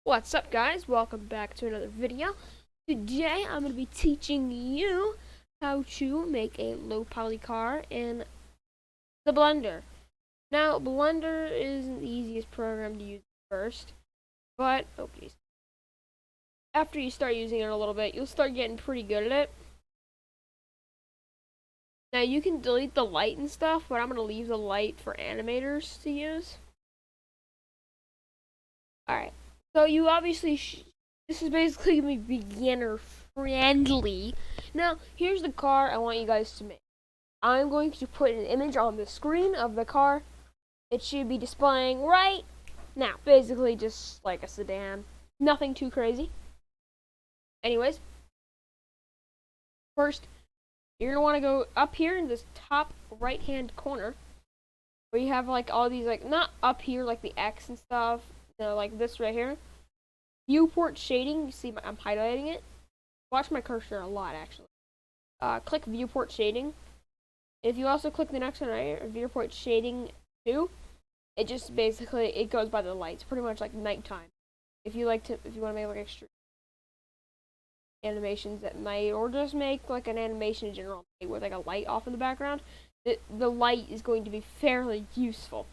What's up, guys? Welcome back to another video. Today I'm going to be teaching you how to make a low poly car in the Blender. Now, Blender isn't the easiest program to use first, but after you start using it a little bit, you'll start getting pretty good at it. Now, you can delete the light and stuff, but I'm going to leave the light for animators to use. Alright, so you obviously this is basically going to be beginner friendly. Now, here's the car I want you guys to make. I'm going to put an image on the screen of the car. It should be displaying right now. Basically just like a sedan. Nothing too crazy. Anyways, first, you're going to want to go up here in this top right hand corner where you have like all these, like, not up here like the X and stuff, no, like this right here. Viewport shading. You see I'm highlighting it. Watch my cursor a lot, actually. Click viewport shading. If you also click the next one right here, viewport shading 2, it just basically, it goes by the lights, pretty much like nighttime. If you want to make like extra animations at night, or just make like an animation in general with like a light off in the background, the light is going to be fairly useful.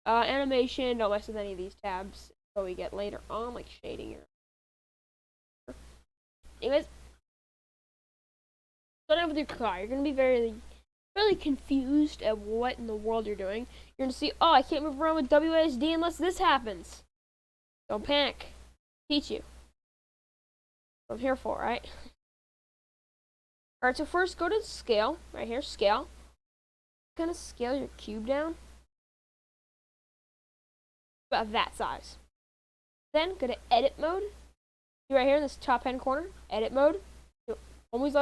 Animation, don't mess with any of these tabs that we get later on, like shading or. Anyways, start out with your car. You're gonna be really confused at what in the world you're doing. You're gonna see, oh, I can't move around with WASD unless this happens. Don't panic. Teach you. What I'm here for, right? Alright, so first go to scale. Right here, scale. Gonna scale your cube down. About that size. Then go to edit mode. See right here in this top hand corner, edit mode. Always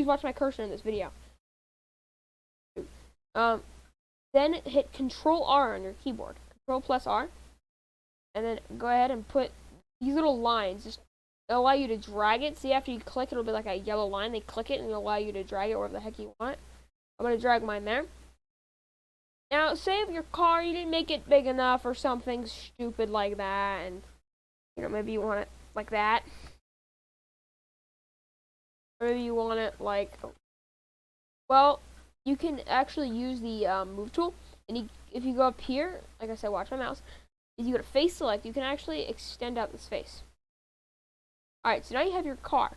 watch my cursor in this video. Then hit Control R on your keyboard. Control plus R. And then go ahead and put these little lines. Just allow you to drag it. See, after you click, it'll be like a yellow line. They click it and it'll allow you to drag it wherever the heck you want. I'm going to drag mine there. Now, say if your car, you didn't make it big enough or something stupid like that. And, maybe you want it like that. Or maybe you want it like, well, you can actually use the move tool. And if you go up here, like I said, watch my mouse. If you go to face select, you can actually extend out this face. Alright, so now you have your car.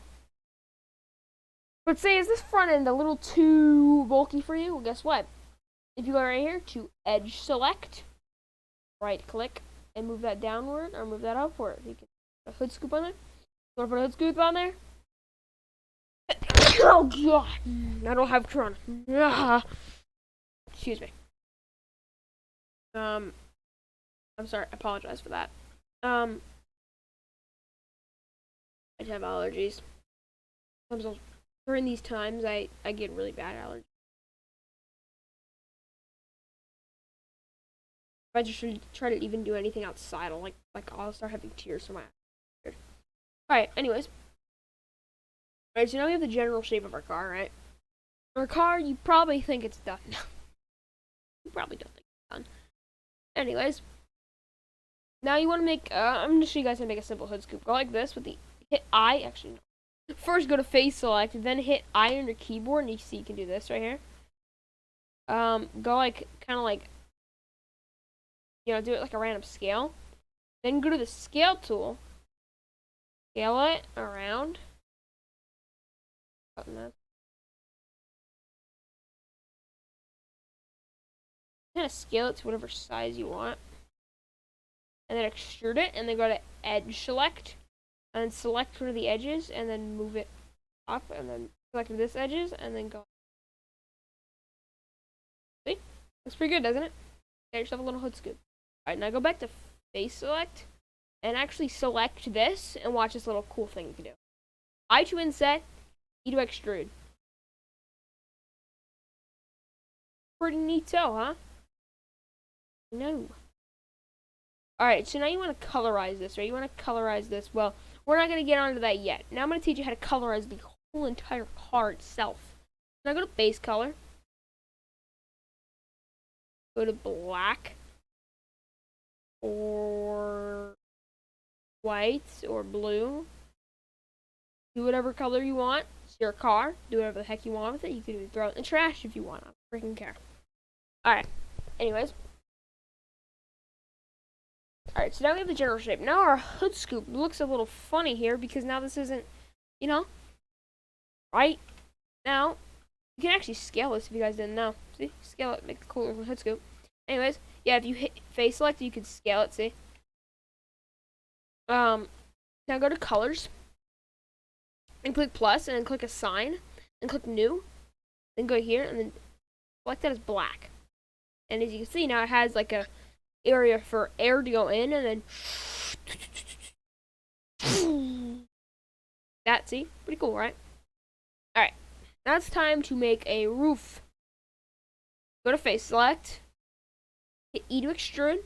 But say, is this front end a little too bulky for you? Well, guess what? If you go right here to edge select, right click, and move that downward or move that upward. You can put a hood scoop on there. You want to put a hood scoop on there? Oh god, I don't have Corona. Excuse me. I'm sorry. I apologize for that. I just have allergies. Sometimes during these times, I get really bad allergies. If I just try to even do anything outside, I'll start having tears from my eyes. Alright, anyways. Alright, so now we have the general shape of our car, right? Our car, you probably think it's done. You probably don't think it's done. Anyways. Now you want to make, I'm going to show you guys how to make a simple hood scoop. Go like this with the, hit I, actually no. First go to face select, then hit I on your keyboard, and you see you can do this right here. Go like, kind of like, do it like a random scale. Then go to the scale tool. Scale it around. Kind of scale it to whatever size you want. And then extrude it, and then go to edge select. And then select one of the edges, and then move it up, and then select this edges, and then go. See? Looks pretty good, doesn't it? Get yourself a little hood scoop. Alright, now go back to face select, and actually select this, and watch this little cool thing you can do. I to inset, E to extrude. Pretty neato, huh? No. Alright, so now you want to colorize this, right? You want to colorize this. Well, we're not going to get onto that yet. Now I'm going to teach you how to colorize the whole entire car itself. Now go to base color. Go to black. Or white or blue. Do whatever color you want. It's your car. Do whatever the heck you want with it. You can even throw it in the trash if you want. I don't freaking care. Alright. Anyways. Alright, so now we have the general shape. Now our hood scoop looks a little funny here because now this isn't, you know, right? Now, you can actually scale this if you guys didn't know. See? Scale it, make a cool little hood scoop. Anyways, yeah, if you hit face select, you can scale it, see? Now go to colors. And click plus, and then click assign, and click new. Then go here, and then select that as black. And as you can see, now it has like a area for air to go in, and then that, see? Pretty cool, right? Alright. Now it's time to make a roof. Go to face select, hit E to extrude,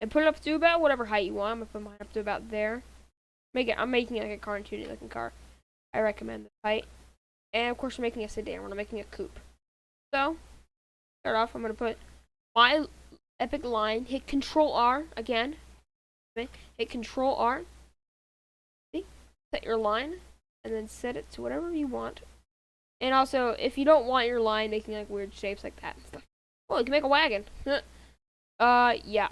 and put it up to about whatever height you want. I'm gonna put mine up to about there. I'm making it like a cartoony looking car. I recommend this height. And of course we're making a sedan. We're not making a coupe. So, start off, I'm gonna put my epic line, hit Control R again. Hit Control R. See? Set your line, and then set it to whatever you want. And also, if you don't want your line making like weird shapes like that and stuff, well, you can make a wagon. Yeah.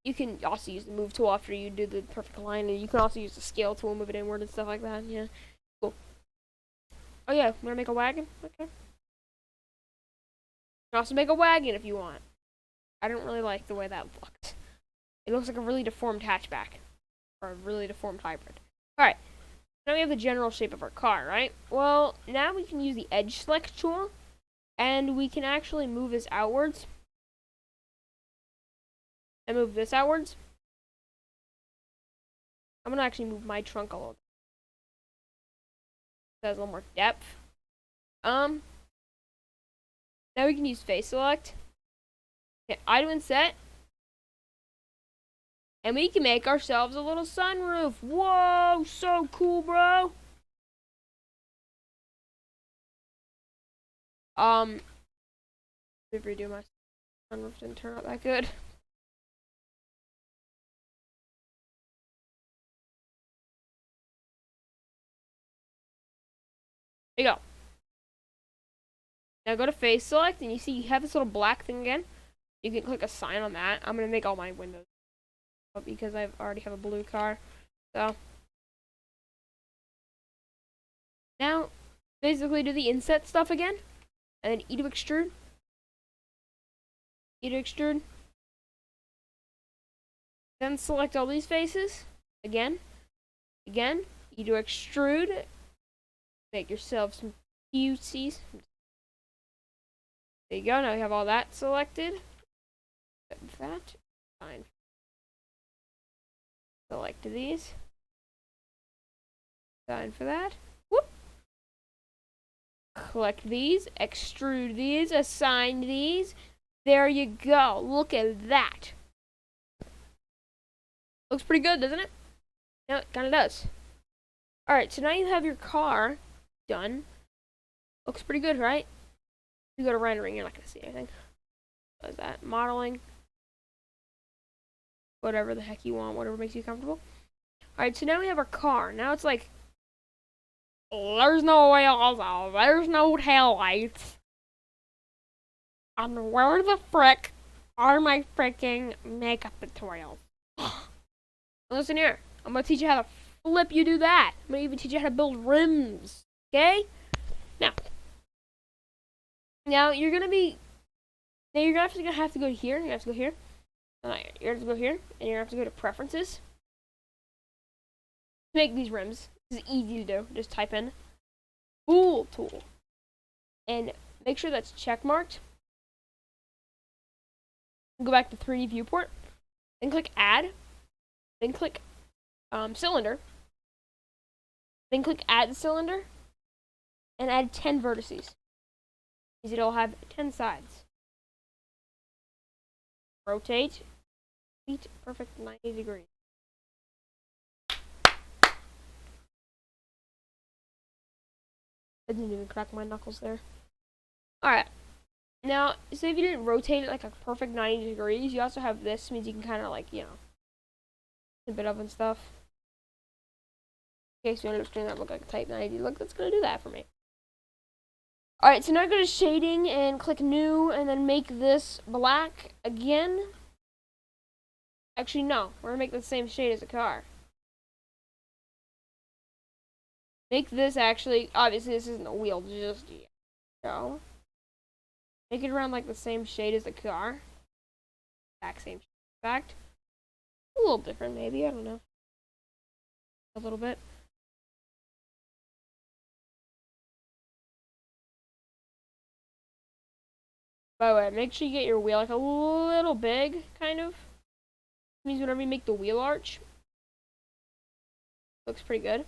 You can also use the move tool after you do the perfect line, and you can also use the scale tool, move it inward and stuff like that. Yeah, cool. Oh yeah, want to make a wagon? Okay. You can also make a wagon if you want. I don't really like the way that looked. It looks like a really deformed hatchback, or a really deformed hybrid. Alright, now we have the general shape of our car, right? Well, now we can use the edge select tool, and we can actually move this outwards. And move this outwards. I'm gonna actually move my trunk a little bit. So it has a little more depth. Now we can use face select. Hit item and set. And we can make ourselves a little sunroof. Whoa, so cool, bro. If redo my sunroof didn't turn out that good. There you go. Now go to face select, and you see you have this little black thing again. You can click assign on that. I'm gonna make all my windows because I already have a blue car. So now basically do the inset stuff again, and then E to extrude. E to extrude. Then select all these faces again. Again, E to extrude. Make yourself some cuties. There you go. Now we have all that selected. That. Fine. Select these. Sign for that. Whoop. Collect these. Extrude these. Assign these. There you go. Look at that. Looks pretty good, doesn't it? No, it kind of does. Alright, so now you have your car done. Looks pretty good, right? If you go to rendering, you're not going to see anything. What is that? Modeling. Whatever the heck you want, whatever makes you comfortable. Alright, so now we have our car. Now it's like, there's no wheels, there's no taillights. And where the frick are my freaking makeup tutorials? Listen here, I'm gonna teach you how to flip you do that. I'm gonna even teach you how to build rims. Okay? Now you're gonna have to go here, you have to go here. You have to go here, and you have to go to preferences. Make these rims. This is easy to do. Just type in tool, and make sure that's check marked. Go back to 3D viewport, then click add, then click cylinder, then click add cylinder, and add 10 vertices. Because it'll have 10 sides. Rotate. Perfect 90 degrees. I didn't even crack my knuckles there. Alright. Now, so if you didn't rotate it like a perfect 90 degrees, you also have this. Means you can kind of like, you know, tip it up and stuff. In case you understand that look like a Type 90 look, that's gonna do that for me. Alright, so now go to shading and click new and then make this black again. Actually, no, we're gonna make the same shade as the car. Make this actually, obviously this isn't a wheel just yet. So, make it around like the same shade as the car. Exact same shade. In fact, a little different maybe, I don't know. A little bit. By the way, make sure you get your wheel like a little big, kind of. It means whenever you make the wheel arch, looks pretty good.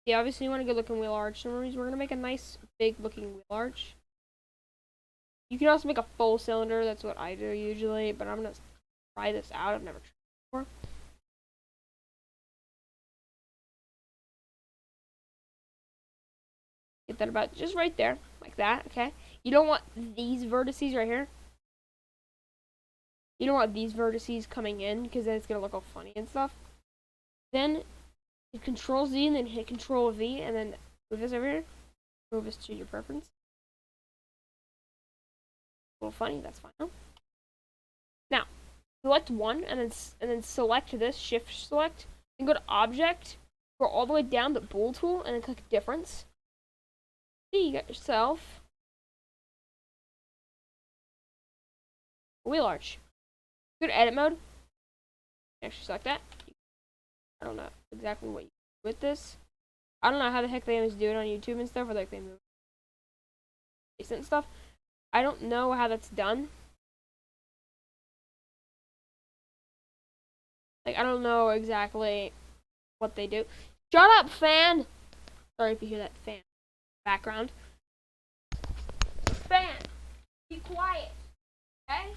Yeah, obviously you want a good looking wheel arch. So we're gonna make a nice big looking wheel arch. You can also make a full cylinder. That's what I do usually, but I'm gonna try this out. I've never tried it before. Get that about just right there, like that. Okay. You don't want these vertices right here. You don't want these vertices coming in because then it's gonna look all funny and stuff. Then hit Control Z and then hit Control V and then move this over here. Move this to your preference. A little funny, that's fine. Now, select one and then select this, Shift select, then go to Object, go all the way down to Bool tool, and then click Difference. See, you got yourself a wheel arch. Go to Edit mode. Actually, select that. I don't know exactly what you do with this. I don't know how the heck they always do it on YouTube and stuff, or like they move it and stuff. I don't know how that's done. Like, I don't know exactly what they do. Shut up, fan! Sorry if you hear that fan background. Fan! Be quiet! Okay?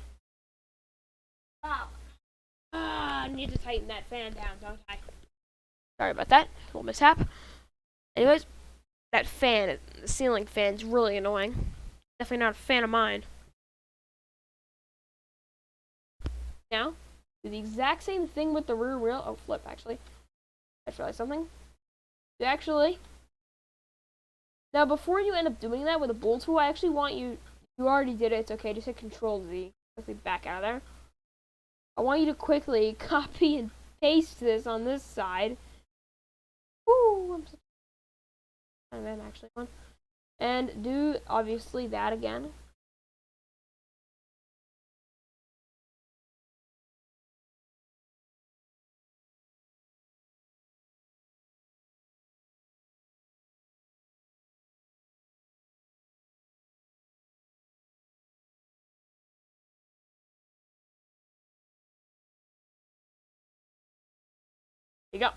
Stop. I need to tighten that fan down, don't I? Sorry about that. A little mishap. Anyways, that fan, the ceiling fan, is really annoying. Definitely not a fan of mine. Now, do the exact same thing with the rear wheel. Oh, flip, actually. I just realized something. Actually, now before you end up doing that with a Bool tool, I actually want you, you already did it, it's okay, just hit Control Z. Quickly back out of there. I want you to quickly copy and paste this on this side. Woo! I'm then actually one. And do, obviously, that again. There you go.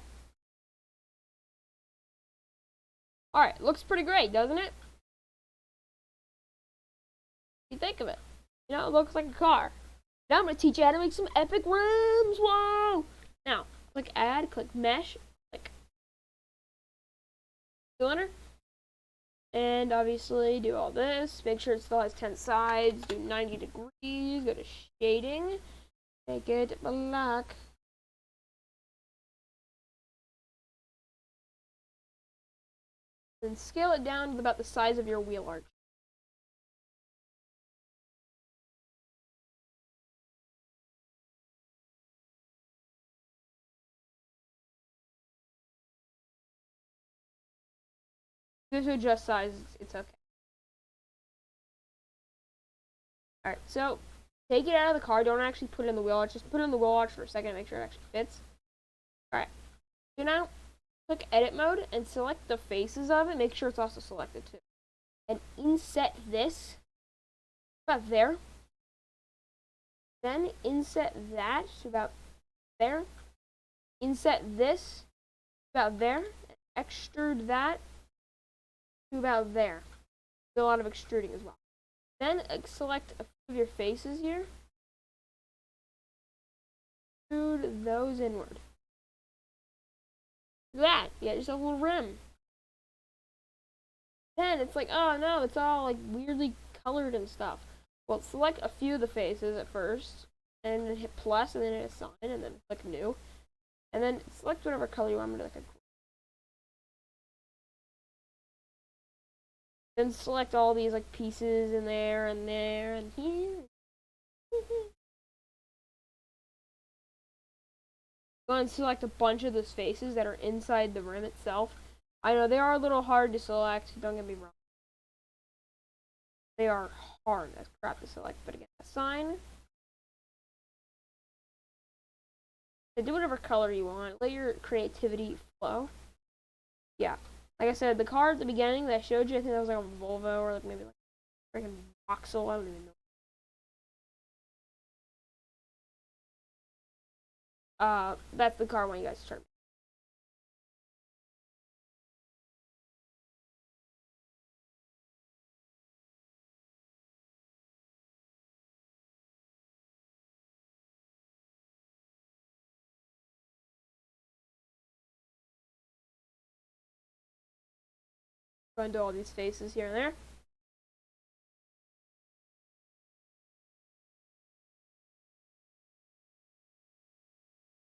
Alright, looks pretty great, doesn't it? What do you think of it? You know, it looks like a car. Now I'm going to teach you how to make some epic rims. Whoa! Now, click Add, click Mesh, click Cylinder. And obviously do all this. Make sure it still has 10 sides. Do 90 degrees. Go to Shading. Make it black. Then scale it down to about the size of your wheel arch. If you adjust size, it's okay. Alright, so take it out of the car. Don't actually put it in the wheel arch. Just put it in the wheel arch for a second to make sure it actually fits. Alright. So now, click Edit mode and select the faces of it. Make sure it's also selected too. And inset this about there. Then inset that to about there. Inset this about there. And extrude that to about there. Do a lot of extruding as well. Then select a few of your faces here. Extrude those inward. Look at that. You got yourself a little rim. Then it's like, oh no, it's all like weirdly colored and stuff. Well, select a few of the faces at first, and then hit plus, and then hit assign, and then click new, and then select whatever color you want me to like. Then select all these like pieces in there and there and here. Go and select a bunch of those faces that are inside the rim itself. I know they are a little hard to select, don't get me wrong. They are hard as crap to select, but again, assign. So do whatever color you want. Let your creativity flow. Yeah. Like I said, the car at the beginning that I showed you, I think that was like a Volvo or like maybe like freaking Vauxhall, I don't even know. That's the car when you guys start. Go into all these faces here and there.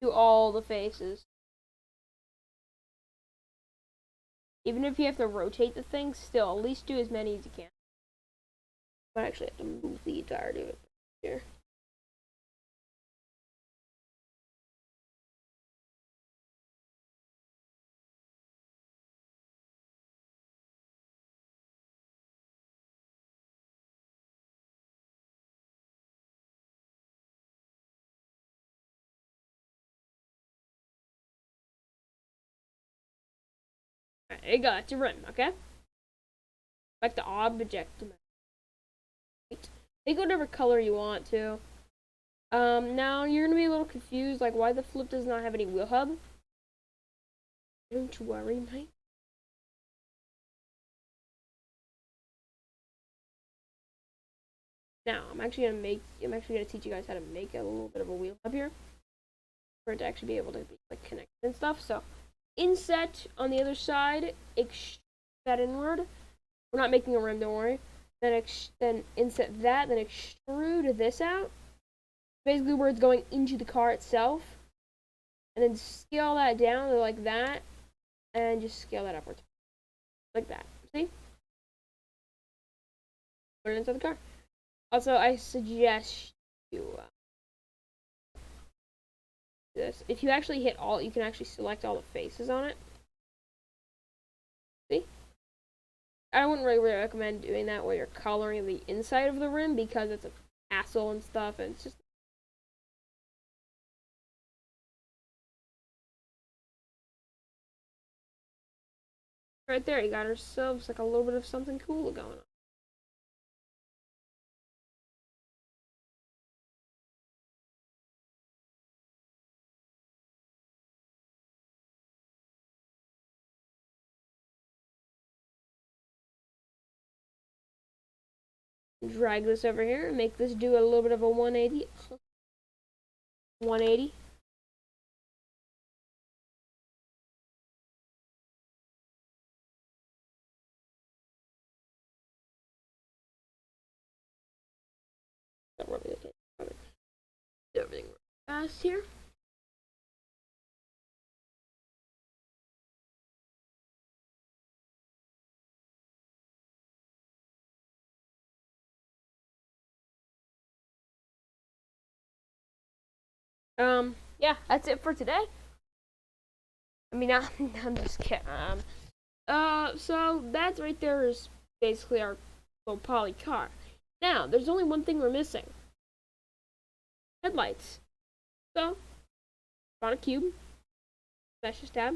Do all the faces. Even if you have to rotate the thing, still, at least do as many as you can. I actually have to move the entirety of it here. Alright, it got to run, okay? Like the object. Take whatever color you want to. Now you're gonna be a little confused, like why the flip does not have any wheel hub. Don't worry, mate. Now I'm actually gonna teach you guys how to make a little bit of a wheel hub here, for it to actually be able to be like connected and stuff. So inset on the other side, extrude that inward. We're not making a rim, don't worry. Then inset that, then extrude this out. Basically where it's going into the car itself. And then scale that down to like that. And just scale that upwards. Like that. See? Put it inside the car. Also, I suggest you this. If you actually hit all, you can actually select all the faces on it. See? I wouldn't really recommend doing that while you're coloring the inside of the rim because it's a hassle and stuff, and it's just right there. You got ourselves like a little bit of something cool going on. Drag this over here and make this do a little bit of a 180. 180. Everything fast here. Yeah, that's it for today. I mean, I'm just kidding. So that's right there is basically our little poly car. Now, there's only one thing we're missing. Headlights. So, on a cube, smash this tab,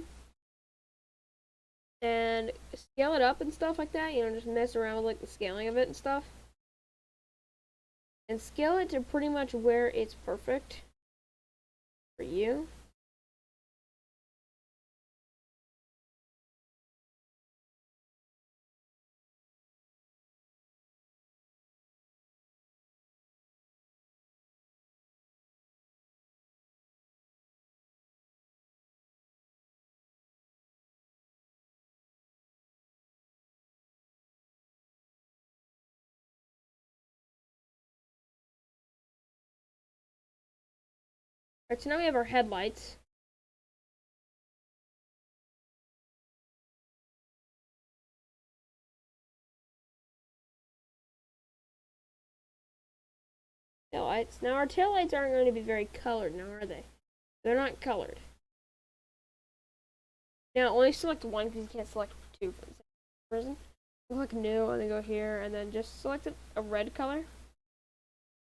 and scale it up and stuff like that. You know, just mess around with like the scaling of it and stuff. And scale it to pretty much where it's perfect for you. Alright, so now we have our headlights. Taillights. Now our taillights aren't going to be very colored now, are they? They're not colored. Now only select one because you can't select two for the same reason. Click new and then go here and then just select a red color.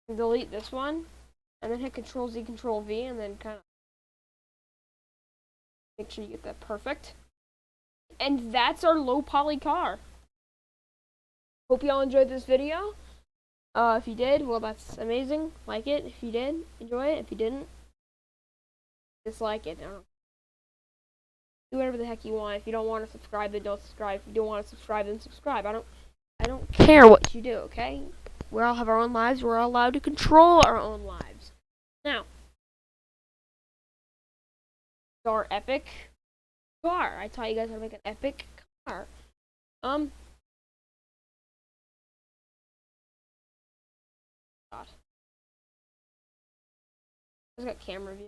And delete this one. And then hit Control Z, Control V and then kind of make sure you get that perfect. And that's our low poly car. Hope y'all enjoyed this video. If you did, well, that's amazing. Like it. If you did, enjoy it. If you didn't, dislike it. I don't know. Do whatever the heck you want. If you don't want to subscribe, then don't subscribe. If you don't want to subscribe, then subscribe. I don't care what you do. Okay? We all have our own lives. We're all allowed to control our own lives. Now, our epic car. I taught you guys how to make an epic car. God. It's got camera view.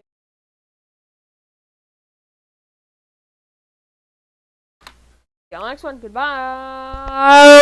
See y'all next one. Goodbye.